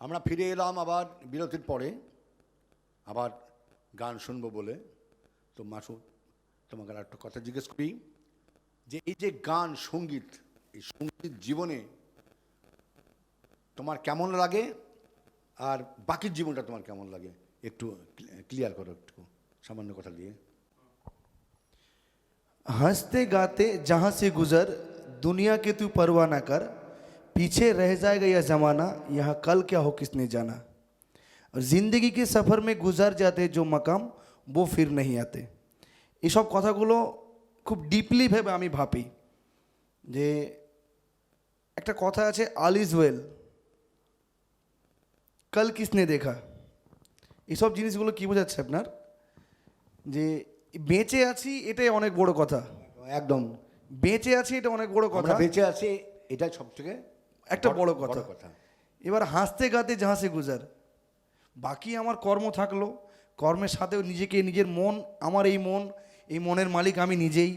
আমরা ফিরে এলাম আবার বিরতির পরে, আবার গান শুনবো বলে। তো মাসুদ, তোমাকে আর একটা কথা জিজ্ঞেস করি, যে এই যে গান সঙ্গীত, এই সঙ্গীত জীবনে তোমার কেমন লাগে, আর বাকি জীবনটা তোমার কেমন লাগে, একটু ক্লিয়ার করো, একটু সামান্য কথা দিয়ে। हंसते गाते जहाँ से गुजर दुनिया के तू परवाह ना कर, पीछे रह जाएगा यह ज़माना, यहाँ कल क्या हो किसने जाना। और ज़िंदगी के सफ़र में गुजर जाते जो मकाम वो फिर नहीं आते। এইসব কথাগুলো খুব ডিপলি ভেবে আমি ভাবি যে একটা কথা আছে, অল ইজ ওয়েল, কাল কিসনে দেখা। এইসব জিনিসগুলো কী বোঝাচ্ছে আপনার, যে বেঁচে আছি এটাই অনেক বড় কথা। একদম বেঁচে আছি এটা অনেক বড় কথা, বেঁচে আছি এটাই সব থেকে একটা বড় কথা। এবার হাসতে গাতে যাহা সে গুজার, বাকি আমার কর্ম থাকলো, কর্মের সাথেও নিজেকে, নিজের মন, আমার এই মনের মালিক আমি নিজেই।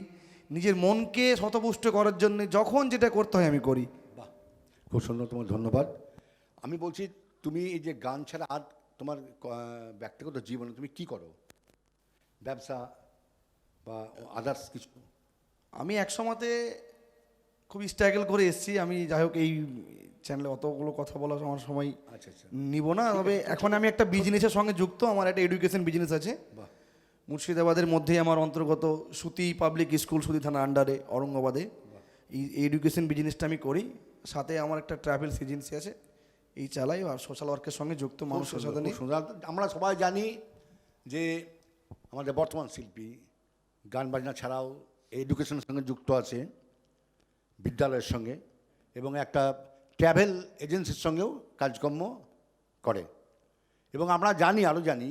নিজের মনকে শতপুষ্ট করার জন্য যখন যেটা করতে হয় আমি করি। বাহ, খুব সুন্দর, তোমার ধন্যবাদ। আমি বলছি, তুমি এই যে গান ছাড়া আর তোমার ব্যক্তিগত জীবনে তুমি কি করো, ব্যবসা বা আদার্স কিছু? আমি এক সময়তে খুব স্ট্রাগল করে এসেছি। আমি যাই হোক এই চ্যানেলে অতগুলো কথা বলার আমার সময় নিব না, তবে এখন আমি একটা বিজনেসের সঙ্গে যুক্ত। আমার একটা এডুকেশন বিজনেস আছে মুর্শিদাবাদের মধ্যেই, আমার অন্তর্গত সুতি পাবলিক স্কুল, সুতি থানা আন্ডারে, ঔরঙ্গাবাদে। এই এডুকেশন বিজনেসটা আমি করি, সাথে আমার একটা ট্রাভেলস এজেন্সি আছে, এই চালাই। আর সোশ্যাল ওয়ার্কের সঙ্গে যুক্ত মানুষের সাথে নিয়ে। আমরা সবাই জানি যে আমাদের বর্তমান শিল্পী গান বাজনা ছাড়াও এডুকেশনের সঙ্গে যুক্ত আছে, বিদ্যালয়ের সঙ্গে, এবং একটা ট্রাভেল এজেন্সির সঙ্গেও কাজকর্ম করে। এবং আমরা জানি, আরও জানি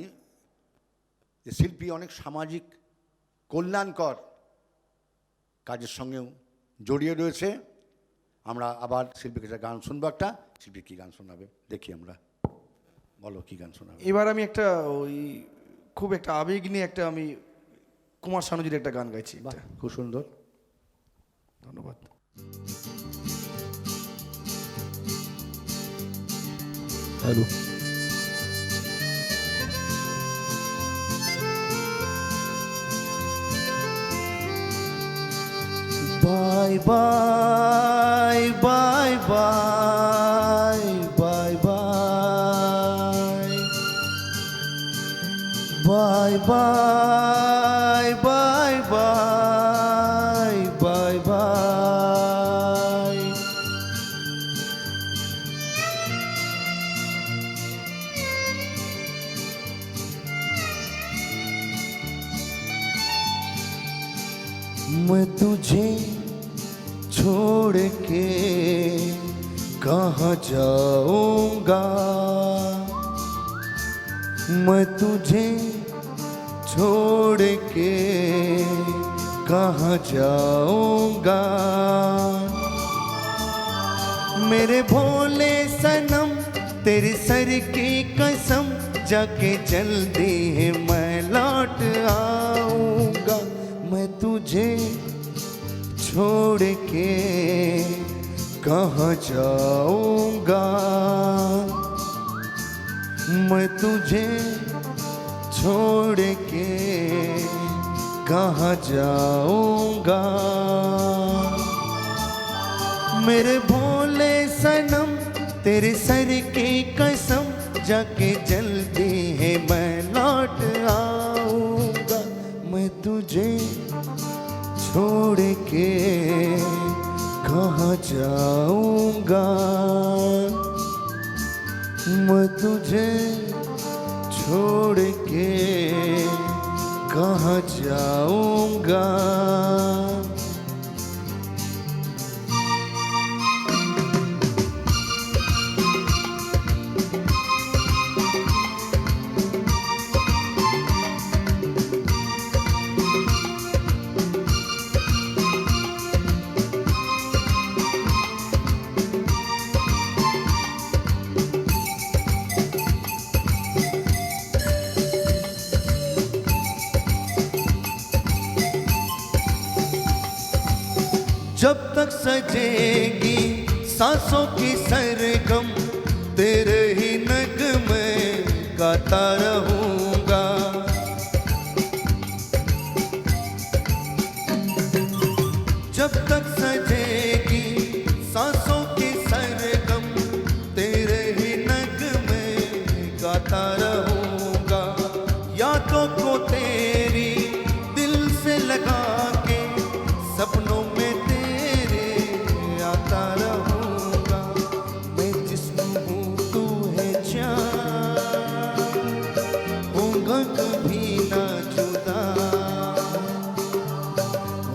যে শিল্পী অনেক সামাজিক কল্যাণকর কাজের সঙ্গেও জড়িয়ে রয়েছে। আমরা আবার শিল্পীর কাছে গান শুনবো, একটা শিল্পী কী গান শোনাবে দেখি আমরা, বলো কী গান শোনাবে। এবার আমি একটা ওই খুব একটা আবেগ নিয়ে একটা আমি কুমার শানুজির একটা গান গাইছি। খুব সুন্দর, ধন্যবাদ। Hello, bye bye bye bye bye bye bye bye bye bye bye bye. मैं तुझे छोड़ के कहाँ जाऊंगा, मैं तुझे छोड़ के कहाँ जाऊंगा। मेरे भोले सनम तेरे सर की कसम, जाके जल्दी है मैं लौट आऊंगा। मैं तुझे छोड़ के कहाँ जाऊंगा, मैं तुझे छोड़ के कहाँ जाऊंगा। मेरे भोले सनम तेरे सर की कसम, जाके जल्दी है मैं लौट आऊंगा। मैं तुझे छोड़ के कहाँ जाऊंगा, मैं तुझे छोड़ के कहाँ जाऊंगा। जब तक सजेगी सांसों की सरगम, तेरे ही गाता रहूंगा। जब तक सजेगी सांसों की सरगम, तेरे ही नगमे गाता रहूंगा। यादों को तेरी दिल से लगा के सपनों में तेरे आता रहूंगा। मैं जिस्म हूँ तू है जान, होगा कभी ना जुदा।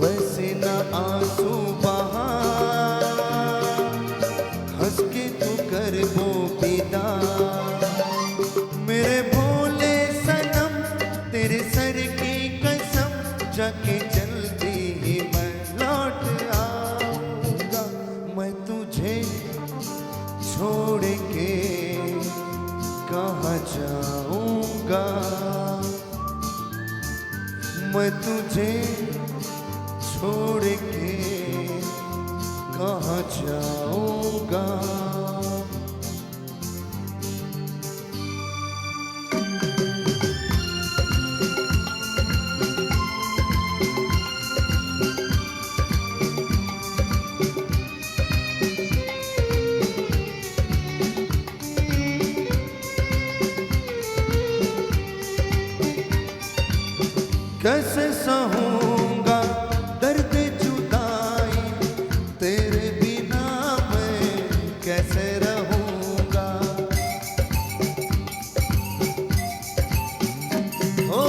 वैसे ना आंसू बहा, हंस के तू कर वो विदा। मेरे भोले सनम तेरे सर की कसम, जाके जल्दी ही मैं लौट आऊंगा। मैं तुझे छोड़ के कहाँ जाऊंगा। मैं तुझे छोड़ के कहाँ जाऊंगा। कैसे सहूंगा दर्द जुदाई, तेरे बिना मैं कैसे रहूंगा। ओ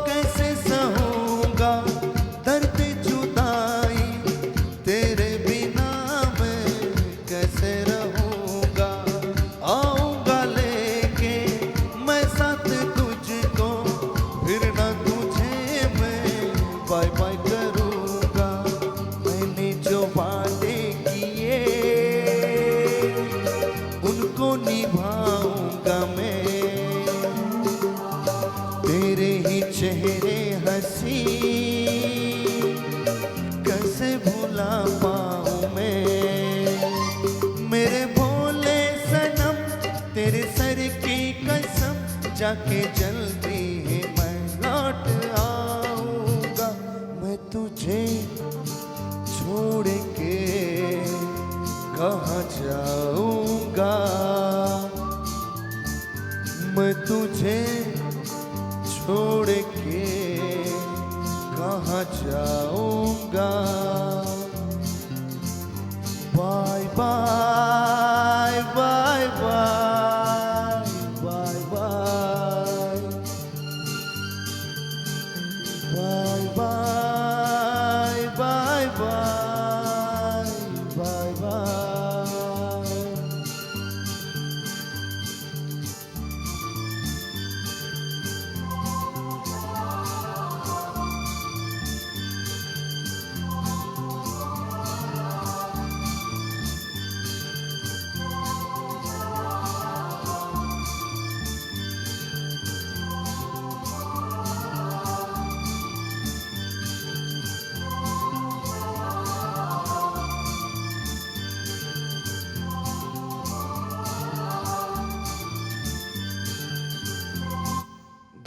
कैसे सहूंगा दर्द जुदाई, तेरे बिना मैं कैसे रहूंगा। आऊंगा लेके मैं साथ तुझको, फिर ना बाय बाय करूंगा। मैंने जो वादे किए उनको निभाऊंगा मैं। तेरे ही चेहरे हंसी कैसे भुला पाऊं मैं। मेरे भोले सनम तेरे सर की कसम, जाके जल्दी ही मैं लौट आऊंगा। मैं तुझे छोड़ के कहाँ जाऊंगा। मैं तुझे छोड़ के कहाँ जाऊंगा। Bye bye bye bye bye bye bye bye bye bye bye bye.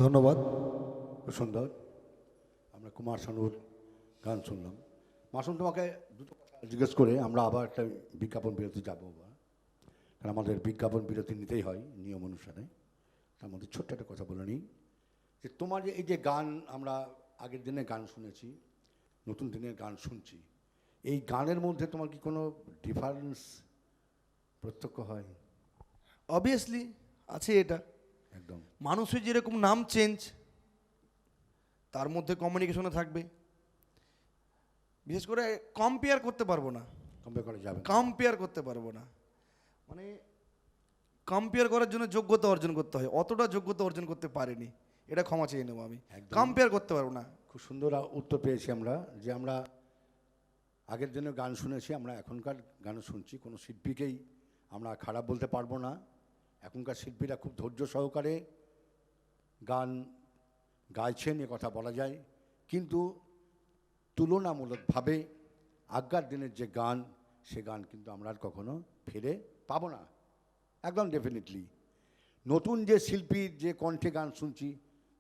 ধন্যবাদ। খুব সুন্দর। আমরা কুমার শানুর গান শুনলাম। মাসুম, তোমাকে দুটো কথা জিজ্ঞেস করে আমরা আবার একটা বিজ্ঞাপন বিরতি যাবো। কারণ আমাদের বিজ্ঞাপন বিরতি নিতেই হয় নিয়ম অনুসারে। তার মধ্যে ছোট্ট একটা কথা বলে নিই যে তোমার যে এই যে গান, আমরা আগের দিনের গান শুনেছি, নতুন দিনের গান শুনছি, এই গানের মধ্যে তোমার কি কোনো ডিফারেন্স প্রত্যক্ষ হয়? অবভিয়াসলি আছে এটা। একদম। মানুষের যেরকম নাম চেঞ্জ, তার মধ্যে কমিউনিকেশনে থাকবে। বিশেষ করে কম্পেয়ার করতে পারবো না, কম্পেয়ার করা যাবে না। কম্পেয়ার করতে পারবো না, মানে কম্পেয়ার করার জন্য যোগ্যতা অর্জন করতে হয়। অতটা যোগ্যতা অর্জন করতে পারিনি, এটা ক্ষমা চেয়ে নেবো আমি। একদম। কম্পেয়ার করতে পারবো না। খুব সুন্দর উত্তর পেয়েছি আমরা, যে আমরা আগের দিনের গান শুনেছি, আমরা এখনকার গানও শুনছি। কোনো শিল্পীকেই আমরা খারাপ বলতে পারবো না। এখনকার শিল্পীরা খুব ধৈর্য সহকারে গান গাইছেন, এ কথা বলা যায়। কিন্তু তুলনামূলকভাবে আগের দিনের যে গান, সে গান কিন্তু আমরা আর কখনো ফিরে পাবো না, একদম ডেফিনেটলি। নতুন যে শিল্পীর যে কণ্ঠে গান শুনছি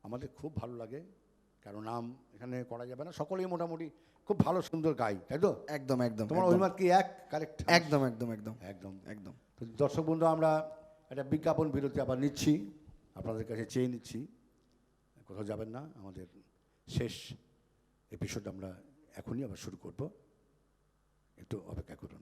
আমাদের খুব ভালো লাগে, কারণ নাম এখানে করা যাবে না, সকলেই মোটামুটি খুব ভালো সুন্দর গাই, তাই তো? একদম একদম তোমার একদম। অভিমত কি এক? কারেক্ট। একদম একদম একদম একদম। একদম। তো দর্শক বন্ধু, আমরা একটা বিজ্ঞাপন বিরতি আবার নিচ্ছি, আপনাদের কাছে চেয়ে নিচ্ছি, কোথাও যাবেন না। আমাদের শেষ এপিসোড আমরা এখনই আবার শুরু করব, একটু অপেক্ষা করুন।